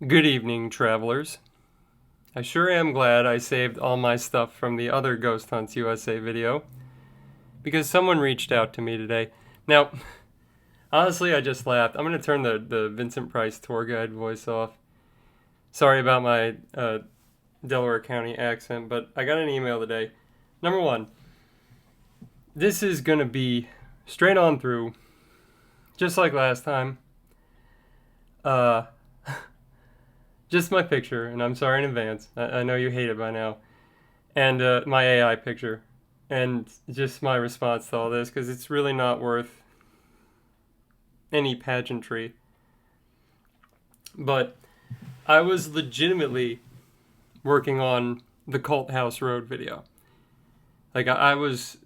Good evening, travelers. I sure am glad I saved all my stuff from the other Ghost Hunts USA video because someone reached out to me today. Now, honestly, I just laughed. I'm going to turn the Vincent Price tour guide voice off. Sorry about my Delaware County accent, but I got an email today. Number one, this is going to be straight on through, just like last time. Uh, Just my picture, and I'm sorry in advance. I know you hate it by now. And my AI picture. And just my response to all this, because it's really not worth any pageantry. But I was legitimately working on the Cult House Road video. Like, I was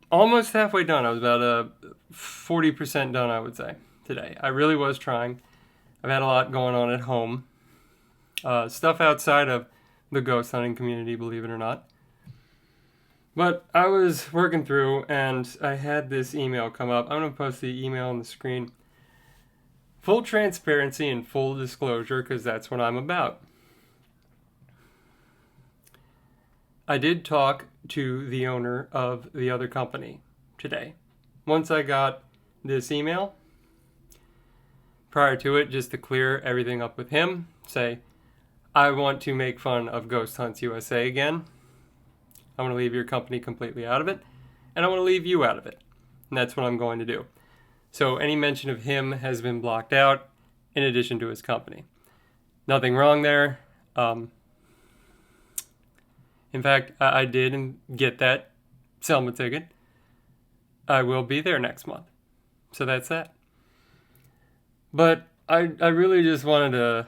almost halfway done. I was about 40% done, I would say, today. I really was trying. I've had a lot going on at home. Stuff outside of the ghost hunting community, believe it or not. But I was working through and I had this email come up. I'm going to post the email on the screen. Full transparency and full disclosure, because that's what I'm about. I did talk to the owner of the other company today. Once I got this email, prior to it, just to clear everything up with him, say, I want to make fun of Ghost Hunts USA again. I want to leave your company completely out of it, and I want to leave you out of it. And that's what I'm going to do. So any mention of him has been blocked out, in addition to his company. Nothing wrong there. In fact, I did get that Selma ticket. I will be there next month. So that's that. But I really just wanted to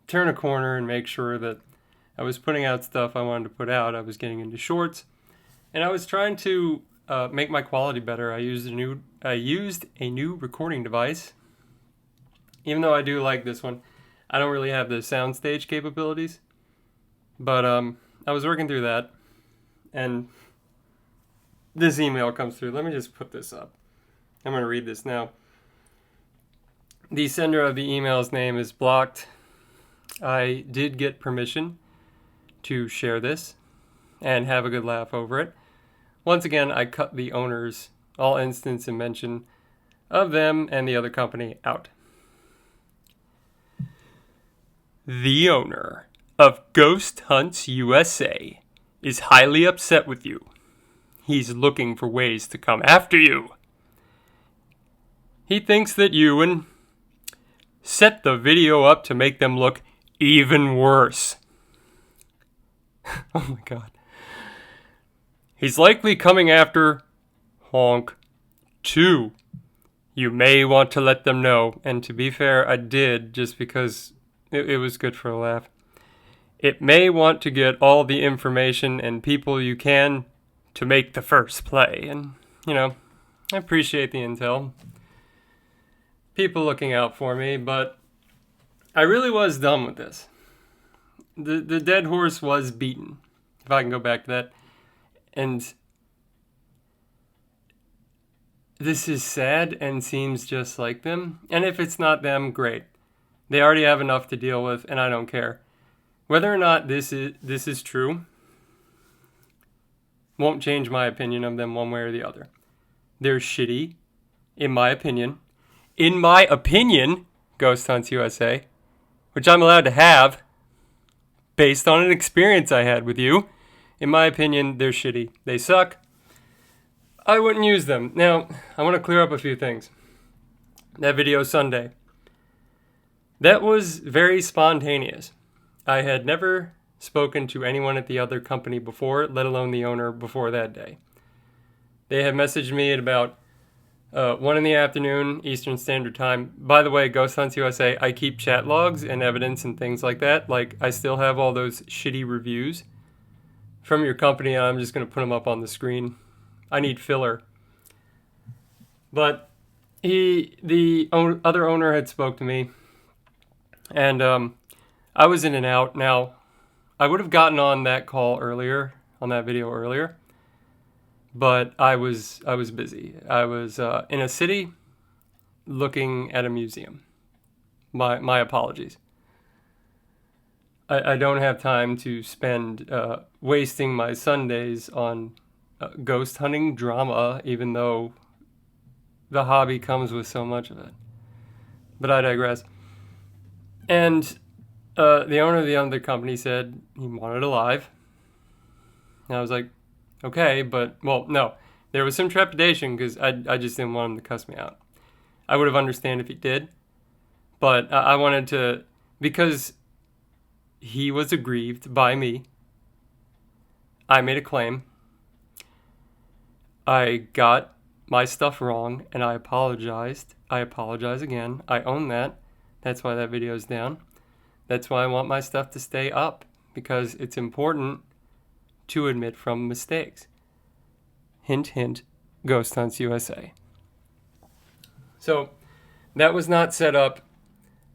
turn a corner and make sure that I was putting out stuff I wanted to put out. I was getting into shorts, and I was trying to make my quality better. I used a new recording device. Even though I do like this one, I don't really have the soundstage capabilities. But I was working through that, and this email comes through. Let me just put this up. I'm going to read this now. The sender of the email's name is blocked. I did get permission to share this and have a good laugh over it. Once again, I cut the owners, all instance and mention of them and the other company out. The owner of Ghost Hunts USA is highly upset with you. He's looking for ways to come after you. He thinks that you set the video up to make them look even worse. Oh my god. He's likely coming after Honk 2. You may want to let them know. And to be fair, I did, just because it was good for a laugh. It may want to get all the information and people you can to make the first play. And, I appreciate the intel. People looking out for me, but I really was done with this. The dead horse was beaten, if I can go back to that. And this is sad and seems just like them. And if it's not them, great. They already have enough to deal with, and I don't care. Whether or not this is true won't change my opinion of them one way or the other. They're shitty, in my opinion. In my opinion, Ghost Hunts USA, which I'm allowed to have, based on an experience I had with you. In my opinion, they're shitty. They suck. I wouldn't use them. Now, I want to clear up a few things. That video Sunday. That was very spontaneous. I had never spoken to anyone at the other company before, let alone the owner before that day. They had messaged me at about 1 in the afternoon, Eastern Standard Time. By the way, Ghost Hunts USA, I keep chat logs and evidence and things like that. Like, I still have all those shitty reviews from your company, and I'm just going to put them up on the screen. I need filler. But the other owner had spoke to me, and I was in and out. Now, I would have gotten on that call earlier, on that video earlier, but I was busy. I was in a city looking at a museum. My apologies. I don't have time to spend wasting my Sundays on ghost hunting drama, even though the hobby comes with so much of it. But I digress. And the owner of the other company said he wanted it alive. And I was like, okay, but, well, no. There was some trepidation because I just didn't want him to cuss me out. I would have understood if he did. But I wanted to, because he was aggrieved by me, I made a claim. I got my stuff wrong and I apologized. I apologize again. I own that. That's why that video is down. That's why I want my stuff to stay up, because it's important to admit from mistakes. Hint, hint, Ghost Hunts USA. So that was not set up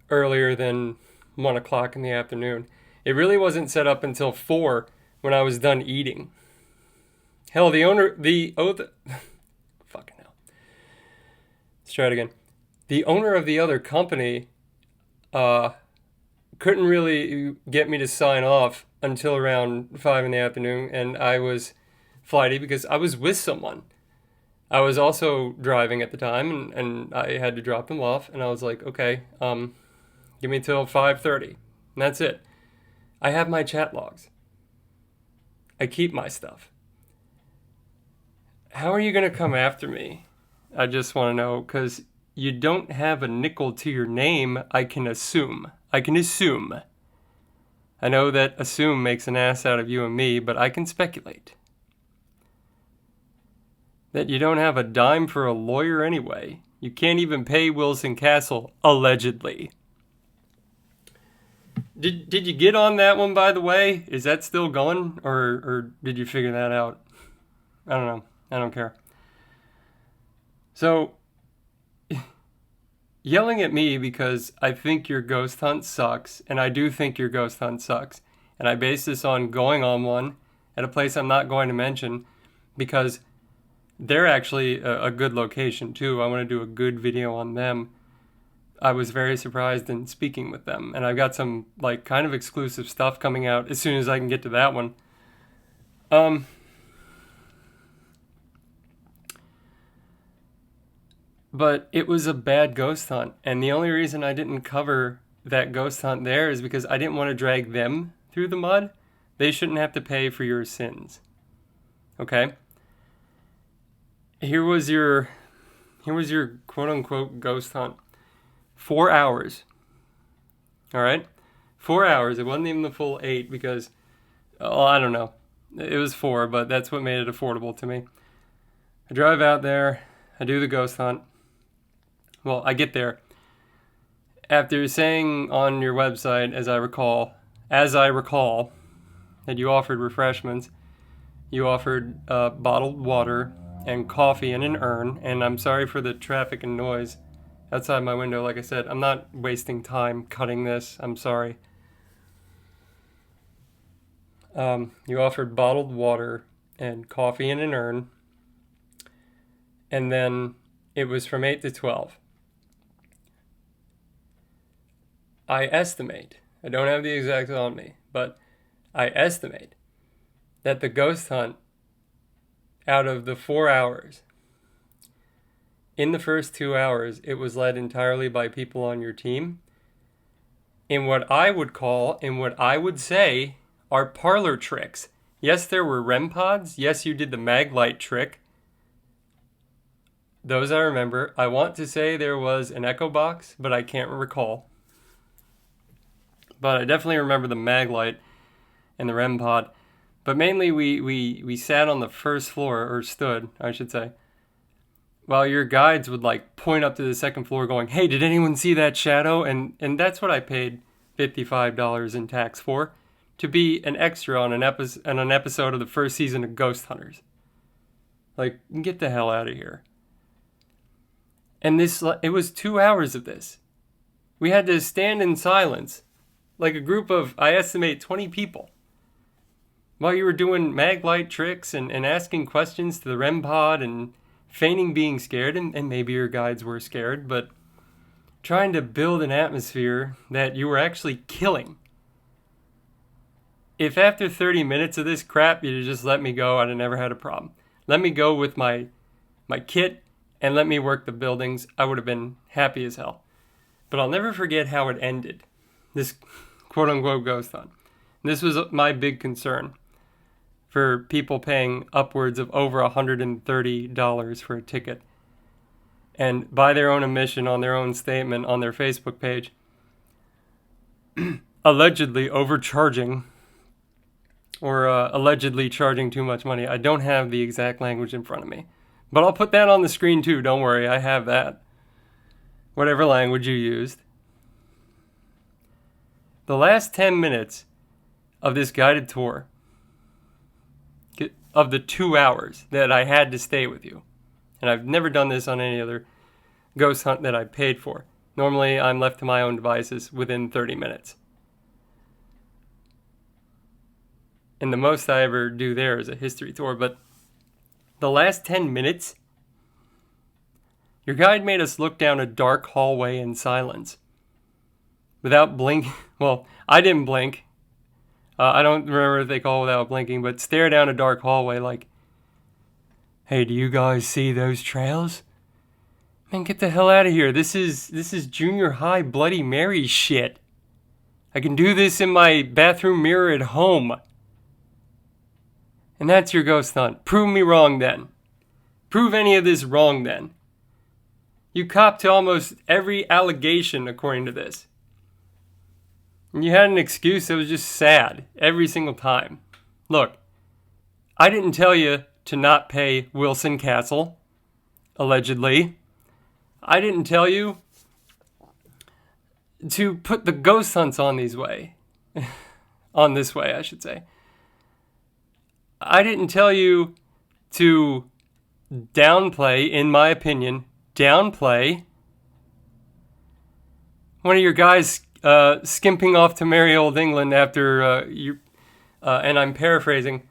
earlier than 1 o'clock in the afternoon. It really wasn't set up until 4 when I was done eating. Hell, fucking hell. Let's try it again. The owner of the other company couldn't really get me to sign off until around 5 in the afternoon, and I was flighty because I was with someone. I was also driving at the time, and I had to drop them off, and I was like, okay, give me till 5:30, and that's it. I have my chat logs. I keep my stuff. How are you going to come after me? I just want to know, because you don't have a nickel to your name. I can assume. I know that assume makes an ass out of you and me, but I can speculate that you don't have a dime for a lawyer anyway. You can't even pay Wilson Castle, allegedly. Did you get on that one, by the way? Is that still going, or did you figure that out? I don't know. I don't care. So, yelling at me because I think your ghost hunt sucks, and I do think your ghost hunt sucks, and I base this on going on one at a place I'm not going to mention, because they're actually a good location too. I want to do a good video on them. I was very surprised in speaking with them, and I've got some like kind of exclusive stuff coming out as soon as I can get to that one. But it was a bad ghost hunt, and the only reason I didn't cover that ghost hunt there is because I didn't want to drag them through the mud. They shouldn't have to pay for your sins. Okay? Here was your quote-unquote ghost hunt. 4 hours. All right? 4 hours. It wasn't even the full 8 because, I don't know. It was 4, but that's what made it affordable to me. I drive out there. I do the ghost hunt. Well, I get there. After saying on your website, as I recall, that you offered refreshments, you offered bottled water and coffee in an urn, and I'm sorry for the traffic and noise outside my window. Like I said, I'm not wasting time cutting this. I'm sorry. You offered bottled water and coffee in an urn, and then it was from 8 to 12. I estimate, I don't have the exact on me, but I estimate that the ghost hunt, out of the 4 hours, in the first 2 hours, it was led entirely by people on your team in what I would call, in what I would say, are parlor tricks. Yes, there were REM pods. Yes, you did the mag light trick. Those I remember. I want to say there was an echo box, but I can't recall. But I definitely remember the mag light and the REM pod. But mainly we sat on the first floor, or stood, I should say, while your guides would like point up to the second floor going, hey, did anyone see that shadow? And that's what I paid $55 in tax for, to be an extra on an episode of the first season of Ghost Hunters. Like, get the hell out of here. And it was 2 hours of this. We had to stand in silence, like a group of, I estimate, 20 people, while you were doing mag light tricks and asking questions to the REM pod and feigning being scared, and maybe your guides were scared, but trying to build an atmosphere that you were actually killing. if after 30 minutes of this crap you'd have just let me go, I'd have never had a problem. Let me go with my kit and let me work the buildings. I would have been happy as hell. But I'll never forget how it ended, this quote-unquote ghost hunt. This was my big concern for people paying upwards of over $130 for a ticket. And by their own admission, on their own statement, on their Facebook page, allegedly overcharging or allegedly charging too much money. I don't have the exact language in front of me. But I'll put that on the screen too, don't worry, I have that. Whatever language you used. The last 10 minutes of this guided tour, of the 2 hours that I had to stay with you, and I've never done this on any other ghost hunt that I paid for. Normally, I'm left to my own devices within 30 minutes. And the most I ever do there is a history tour, but the last 10 minutes, your guide made us look down a dark hallway in silence. Without blinking. Well, I didn't blink. I don't remember if they call it without blinking, but stare down a dark hallway like, hey, do you guys see those trails? Man, get the hell out of here. This is junior high Bloody Mary shit. I can do this in my bathroom mirror at home. And that's your ghost hunt. Prove me wrong then. Prove any of this wrong then. You copped to almost every allegation according to this. And you had an excuse that was just sad every single time. Look, I didn't tell you to not pay Wilson Castle, allegedly. I didn't tell you to put the ghost hunts on this way, I should say. I didn't tell you to downplay, in my opinion, downplay one of your guys skimping off to merry old England after you, and I'm paraphrasing,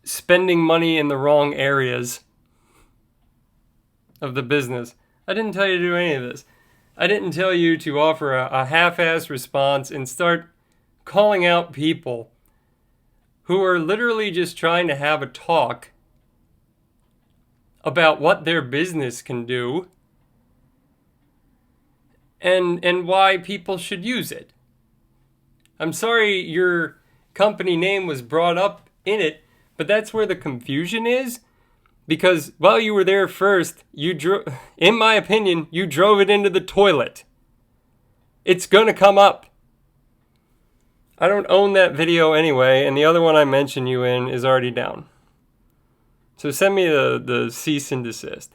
spending money in the wrong areas of the business. I didn't tell you to do any of this. I didn't tell you to offer a half-assed response and start calling out people who are literally just trying to have a talk about what their business can do and why people should use it. I'm sorry your company name was brought up in it, but that's where the confusion is. Because while you were there first, in my opinion, you drove it into the toilet. It's gonna come up. I don't own that video anyway, and the other one I mentioned you in is already down. So send me the cease and desist.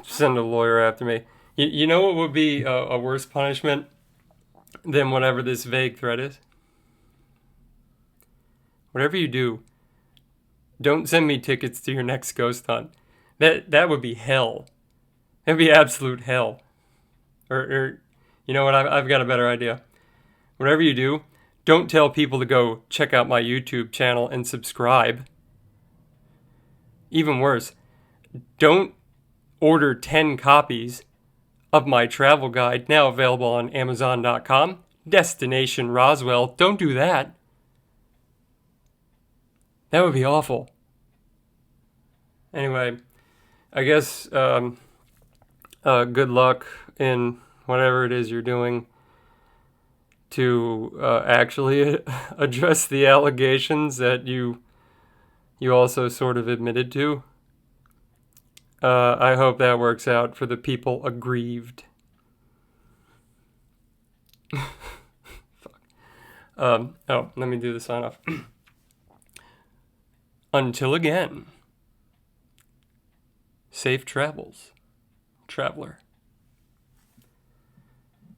Send a lawyer after me. You know what would be a worse punishment than whatever this vague threat is? Whatever you do, don't send me tickets to your next ghost hunt. That would be hell. That'd be absolute hell. Or you know what? I've got a better idea. Whatever you do, don't tell people to go check out my YouTube channel and subscribe. Even worse, don't order 10 copies of my travel guide, now available on Amazon.com, Destination Roswell. Don't do that. That would be awful. Anyway, I guess good luck in whatever it is you're doing to actually address the allegations that you also sort of admitted to. I hope that works out for the people aggrieved. Fuck. Let me do the sign off. Until again, safe travels, traveler.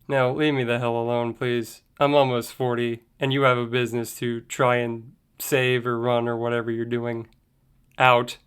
Now, leave me the hell alone, please. I'm almost 40, and you have a business to try and save or run or whatever you're doing out.